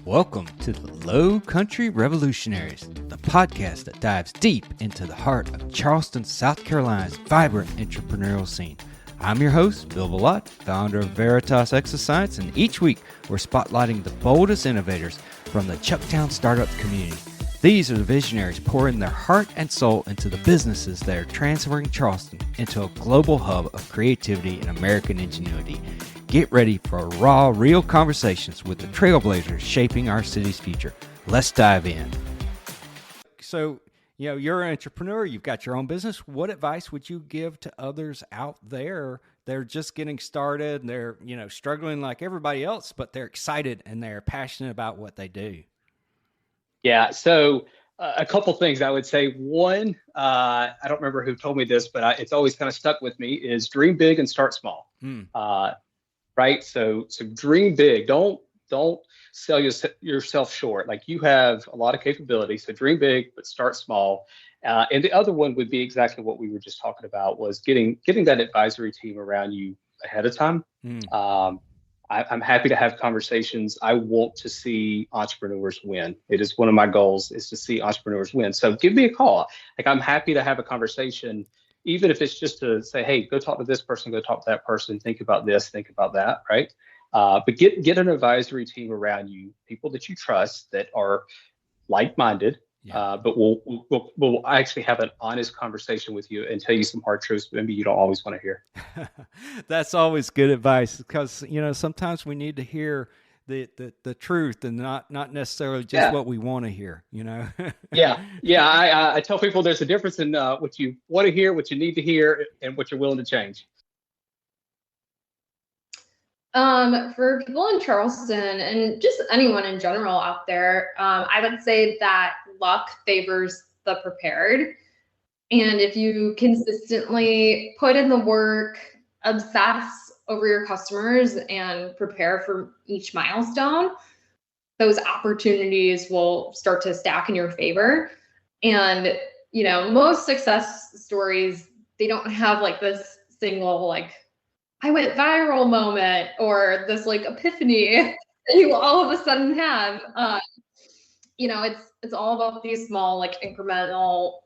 Welcome to the Lowcountry Revolutionaries, the podcast that dives deep into the heart of Charleston, South Carolina's vibrant entrepreneurial scene. I'm your host, Bill Bellott, founder of Veritas Exoscience, and each week we're spotlighting the boldest innovators from the Chucktown startup community. These are the visionaries pouring their heart and soul into the businesses that are transferring Charleston into a global hub of creativity and American ingenuity. Get ready for raw, real conversations with the trailblazers shaping our city's future. Let's dive in. So, you're an entrepreneur, you've got your own business. What advice would you give to others out there? They're just getting started, and they're, struggling like everybody else, but they're excited and they're passionate about what they do. Yeah. So a couple things I would say. One, I don't remember who told me this, but it's always kind of stuck with me, is dream big and start small. Right. So dream big. Don't sell yourself short. Like, you have a lot of capability. So dream big, but start small. And the other one would be exactly what we were just talking about, was getting that advisory team around you ahead of time. I'm happy to have conversations. I want to see entrepreneurs win. It is one of my goals, is to see entrepreneurs win. So give me a call. Like, I'm happy to have a conversation, even if it's just to say, hey, go talk to this person, go talk to that person, think about this, think about that, right? But get an advisory team around you, people that you trust, that are like-minded, but we'll actually have an honest conversation with you and tell you some hard truths maybe you don't always want to hear. That's always good advice, because sometimes we need to hear the truth and not necessarily just what we want to hear. I tell people there's a difference in what you want to hear, what you need to hear, and what you're willing to change. For people in Charleston and just anyone in general out there, I would say that luck favors the prepared. And if you consistently put in the work, obsess over your customers, and prepare for each milestone, those opportunities will start to stack in your favor. And, most success stories, they don't have like this single, I went viral moment, or this epiphany that you all of a sudden have. It's all about these small incremental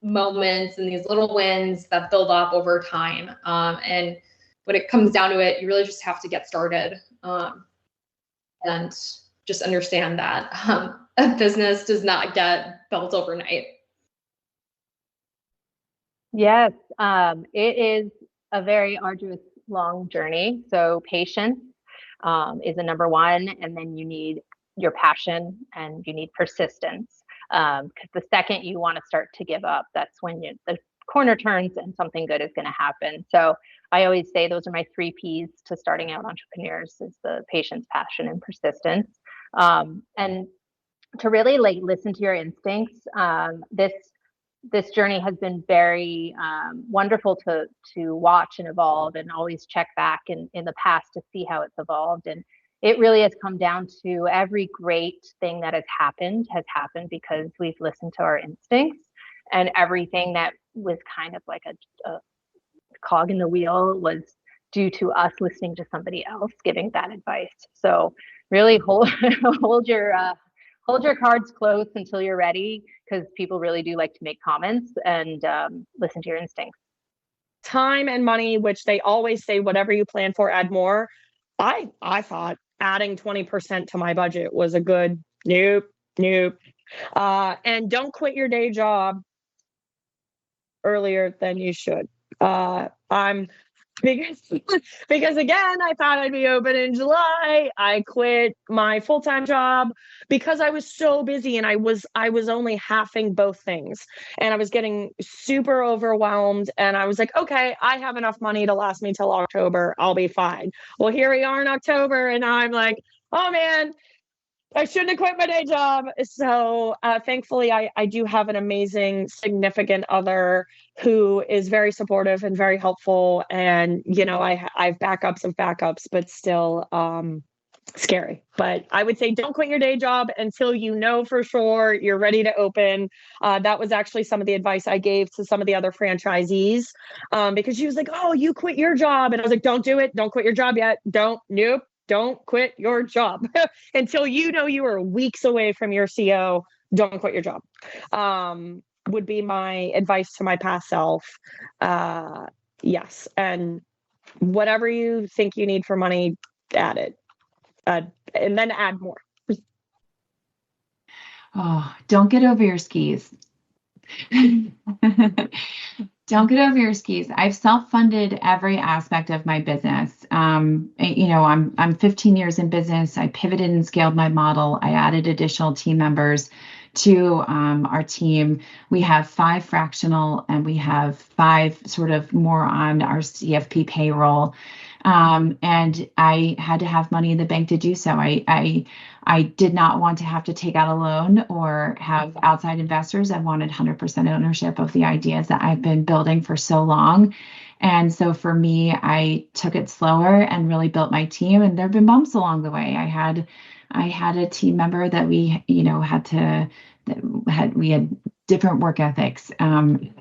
moments and these little wins that build up over time. And when it comes down to it, you really just have to get started, and just understand that a business does not get built overnight. Yes, it is a very arduous, long journey. So patience is a number one, and then you need your passion and you need persistence. Because the second you want to start to give up, that's when the corner turns and something good is going to happen. So I always say those are my 3 P's to starting out entrepreneurs: is the patience, passion, and persistence. And to really listen to your instincts. This journey has been very wonderful to watch and evolve, and always check back in the past to see how it's evolved. And it really has come down to every great thing that has happened because we've listened to our instincts, and everything that was kind of like a cog in the wheel was due to us listening to somebody else giving that advice. So really hold your cards close until you're ready, because people really do like to make comments, and listen to your instincts. Time and money, which they always say, whatever you plan for, add more. I thought adding 20% to my budget was a good nope. And don't quit your day job earlier than you should. Because again, I thought I'd be open in July. I quit my full-time job because I was so busy, and I was only halving both things, and I was getting super overwhelmed, and I was like, okay, I have enough money to last me till October. I'll be fine. Well, here we are in October, and now I'm like, oh man, I shouldn't have quit my day job. So thankfully, I do have an amazing significant other who is very supportive and very helpful. And, I have backups of backups, but still scary. But I would say don't quit your day job until you know for sure you're ready to open. That was actually some of the advice I gave to some of the other franchisees, because she was like, oh, you quit your job. And I was like, don't do it. Don't quit your job yet. Nope. don't quit your job until you know you are weeks away from your CO. Don't quit your job. Would be my advice to my past self. Yes. And whatever you think you need for money, add it. And then add more. Oh, don't get over your skis. Don't get over your skis. I've self-funded every aspect of my business. I'm 15 years in business. I pivoted and scaled my model. I added additional team members to our team. We have 5 fractional and we have 5 sort of more on our CFP payroll. And I had to have money in the bank to do so. I did not want to have to take out a loan or have outside investors. I wanted 100% ownership of the ideas that I've been building for so long. And so for me, I took it slower and really built my team. And there have been bumps along the way. I had a team member that we had different work ethics, and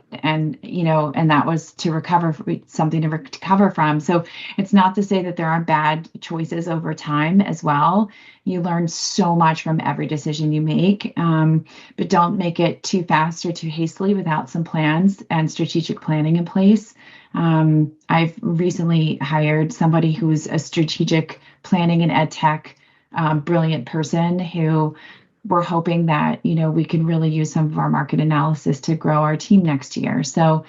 that was to recover, something to recover from. So it's not to say that there aren't bad choices over time as well. You learn so much from every decision you make, but don't make it too fast or too hastily without some plans and strategic planning in place. I've recently hired somebody who's a strategic planning and ed tech brilliant person who we're hoping that, we can really use some of our market analysis to grow our team next year. So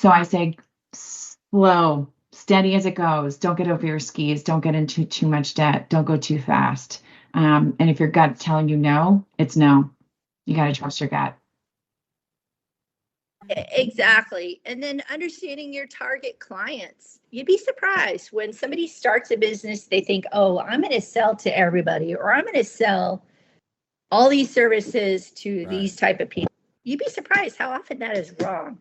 I say slow, steady as it goes. Don't get over your skis. Don't get into too much debt. Don't go too fast. And if your gut's telling you no, it's no. You got to trust your gut. Exactly. And then understanding your target clients. You'd be surprised when somebody starts a business, they think, oh, I'm going to sell to everybody, or I'm going to sell all these services to these type of people. You'd be surprised how often that is wrong.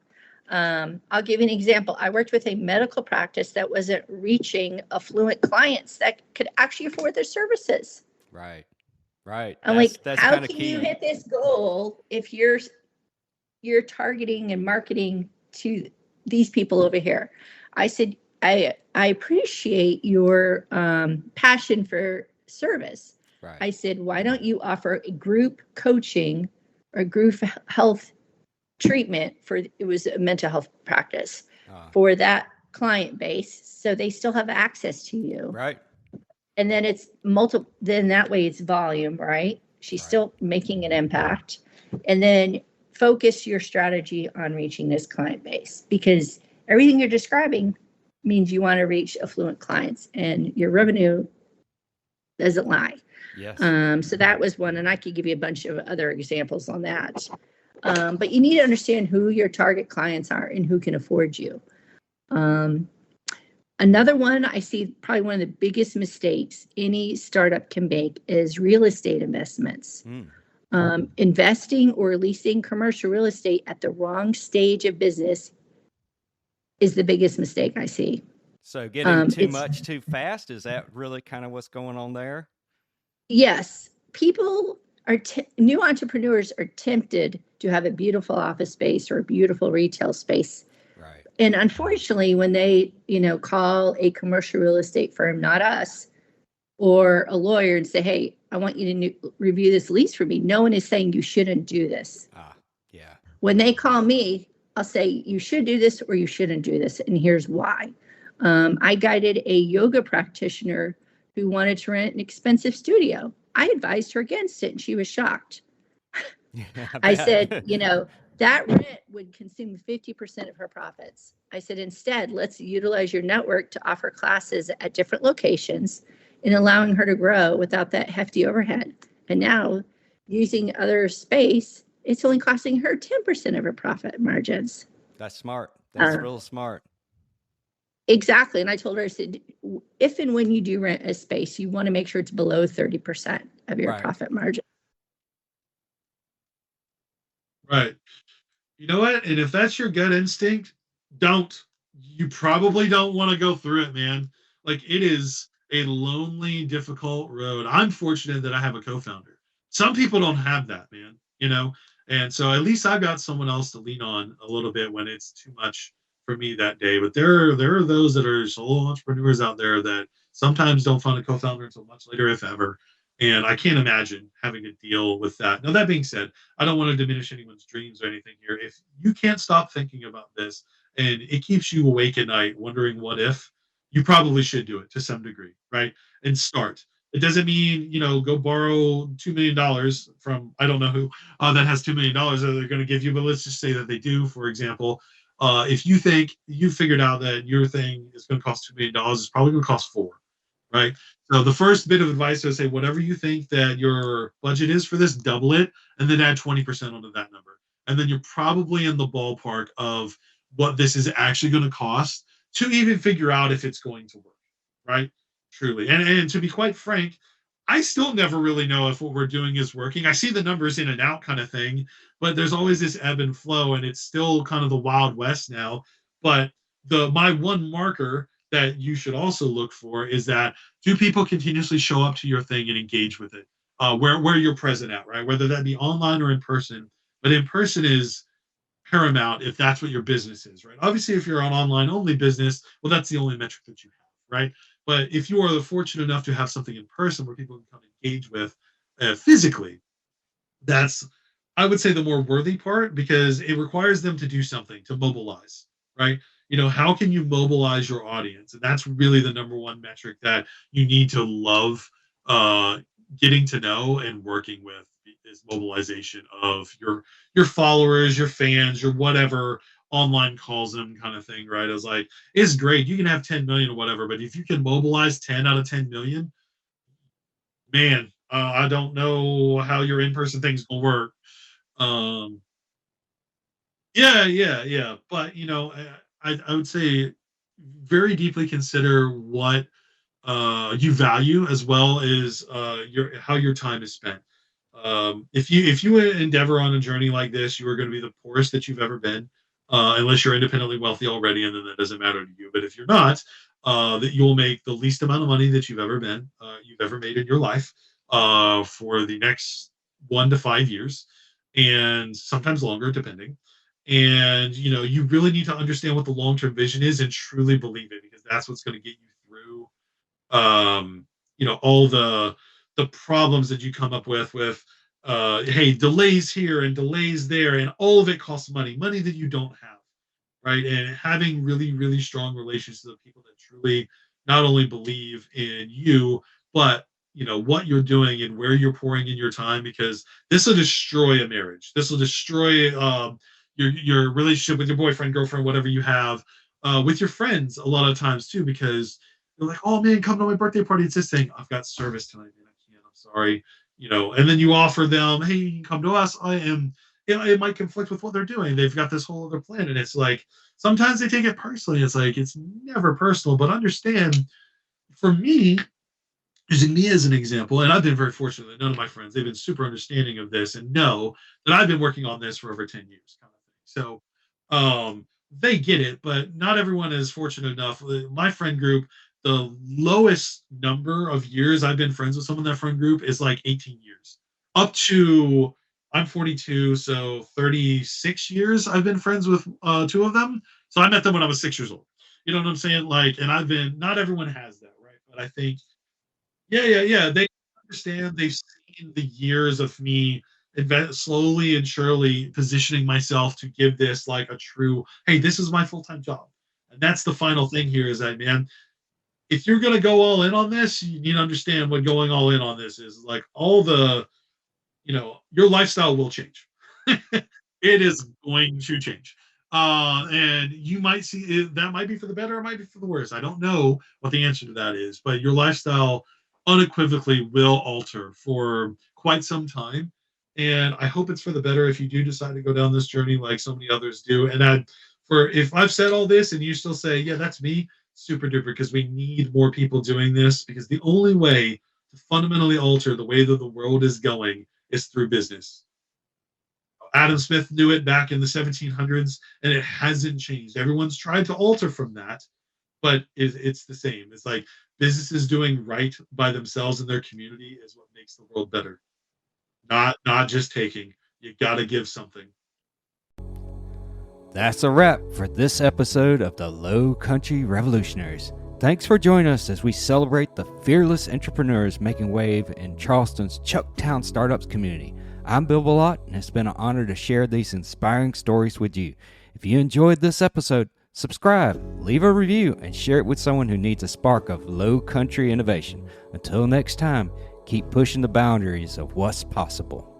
I'll give you an example. I worked with a medical practice that wasn't reaching affluent clients that could actually afford their services. Right. I'm like, how can you hit this goal if you're targeting and marketing to these people over here? I said, I appreciate your passion for service. Right. I said, why don't you offer a group coaching or group health treatment it was a mental health practice for that client base, so they still have access to you. Right. And then it's multiple, then that way it's volume, right? She's still making an impact. And then focus your strategy on reaching this client base, because everything you're describing means you want to reach affluent clients and your revenue doesn't lie. Yes. So that was one, and I could give you a bunch of other examples on that. But you need to understand who your target clients are and who can afford you. Another one I see, probably one of the biggest mistakes any startup can make, is real estate investments. Investing or leasing commercial real estate at the wrong stage of business is the biggest mistake I see. So getting too much too fast, is that really kind of what's going on there? Yes. People are new entrepreneurs are tempted to have a beautiful office space or a beautiful retail space. Right. And unfortunately, when they, call a commercial real estate firm, not us, or a lawyer, and say, hey, I want you to review this lease for me, no one is saying you shouldn't do this. Yeah. When they call me, I'll say you should do this or you shouldn't do this, and here's why. I guided a yoga practitioner who wanted to rent an expensive studio. I advised her against it, and she was shocked. Yeah, I said, that rent would consume 50% of her profits. I said, instead, let's utilize your network to offer classes at different locations and allowing her to grow without that hefty overhead. And now, using other space, it's only costing her 10% of her profit margins. That's smart. That's real smart. Exactly. And I told her, I said, if and when you do rent a space, you want to make sure it's below 30% of your profit margin. Right. You know what? And if that's your gut instinct, you probably don't want to go through it, man. Like, it is a lonely, difficult road. I'm fortunate that I have a co-founder. Some people don't have that, man, and so at least I've got someone else to lean on a little bit when it's too much for me that day. But there are those that are solo entrepreneurs out there that Sometimes don't fund a co-founder until much later, if ever. And I can't imagine having to deal with that. Now, that being said, I don't want to diminish anyone's dreams or anything here. If you can't stop thinking about this and it keeps you awake at night wondering what if, you probably should do it to some degree, right? And start. It doesn't mean, go borrow $2 million from, I don't know who that has $2 million that they're going to give you, but let's just say that they do, for example. If you think you figured out that your thing is going to cost $2 million, it's probably going to cost $4 million, right? So the first bit of advice I would say, whatever you think that your budget is for this, double it, and then add 20% onto that number. And then you're probably in the ballpark of what this is actually going to cost to even figure out if it's going to work, right? Truly. And to be quite frank, I still never really know if what we're doing is working. I see the numbers in and out kind of thing, but there's always this ebb and flow, and it's still kind of the Wild West now. But my one marker that you should also look for is that, do people continuously show up to your thing and engage with it? Where you're present at, right? Whether that be online or in person. But in person is paramount if that's what your business is, right? Obviously, if you're an online only business, well, that's the only metric that you have, right? But if you are fortunate enough to have something in person where people can come engage with physically, that's, I would say, the more worthy part, because it requires them to do something, to mobilize, right? How can you mobilize your audience? And that's really the number one metric that you need to love getting to know and working with, is mobilization of your followers, your fans, your whatever online calls them kind of thing, right? It's like, it's great. You can have 10 million or whatever, but if you can mobilize 10 out of 10 million, man, I don't know how your in-person thing's gonna work. Yeah. But, I would say very deeply consider what you value, as well as how your time is spent. If you endeavor on a journey like this, you are going to be the poorest that you've ever been, unless you're independently wealthy already, and then that doesn't matter to you. But if you're not, that you will make the least amount of money that you've ever made in your life for the next 1 to 5 years, and sometimes longer, depending. And you really need to understand what the long-term vision is and truly believe it, because that's what's going to get you through all the problems that you come up with hey, delays here and delays there, and all of it costs money that you don't have, right? And having really, really strong relationships with people that truly not only believe in you, but what you're doing and where you're pouring in your time, because this will destroy a marriage. This will destroy your relationship with your boyfriend, girlfriend, whatever you have, with your friends a lot of times too, because they're like, oh man, come to my birthday party. It's this thing. I've got service tonight, man. I can't. I'm sorry. And then you offer them, hey, you can come to us. It might conflict with what they're doing. They've got this whole other plan. And it's like, sometimes they take it personally. It's like, it's never personal, but understand, for me, using me as an example, and I've been very fortunate that none of my friends, they've been super understanding of this and know that I've been working on this for over 10 years kind of thing. So they get it, but not everyone is fortunate enough. My friend group, the lowest number of years I've been friends with someone in that friend group is like 18 years. Up to, I'm 42, so 36 years I've been friends with 2 of them. So I met them when I was 6 years old. You know what I'm saying? Like, and not everyone has that, right? But I think, yeah. They understand. They've seen the years of me slowly and surely positioning myself to give this like a true, hey, this is my full-time job. And that's the final thing here, is that, man, if you're going to go all in on this, you need to understand what going all in on this is. Like, all the, your lifestyle will change. It is going to change. And you might see it, that might be for the better, it might be for the worse. I don't know what the answer to that is, but your lifestyle unequivocally will alter for quite some time. And I hope it's for the better if you do decide to go down this journey like so many others do. And if I've said all this and you still say, yeah, that's me, super duper, because we need more people doing this, because the only way to fundamentally alter the way that the world is going is through business. Adam Smith knew it back in the 1700s, and it hasn't changed. Everyone's tried to alter from that, but it's the same. It's like, businesses doing right by themselves and their community is what makes the world better. Not just taking. You got to give something. That's a wrap for this episode of the Lowcountry Revolutionaries. Thanks for joining us as we celebrate the fearless entrepreneurs making wave in Charleston's Chucktown startups community. I'm Bill Bellot, and it's been an honor to share these inspiring stories with you. If you enjoyed this episode, subscribe, leave a review, and share it with someone who needs a spark of low country innovation. Until next time, keep pushing the boundaries of what's possible.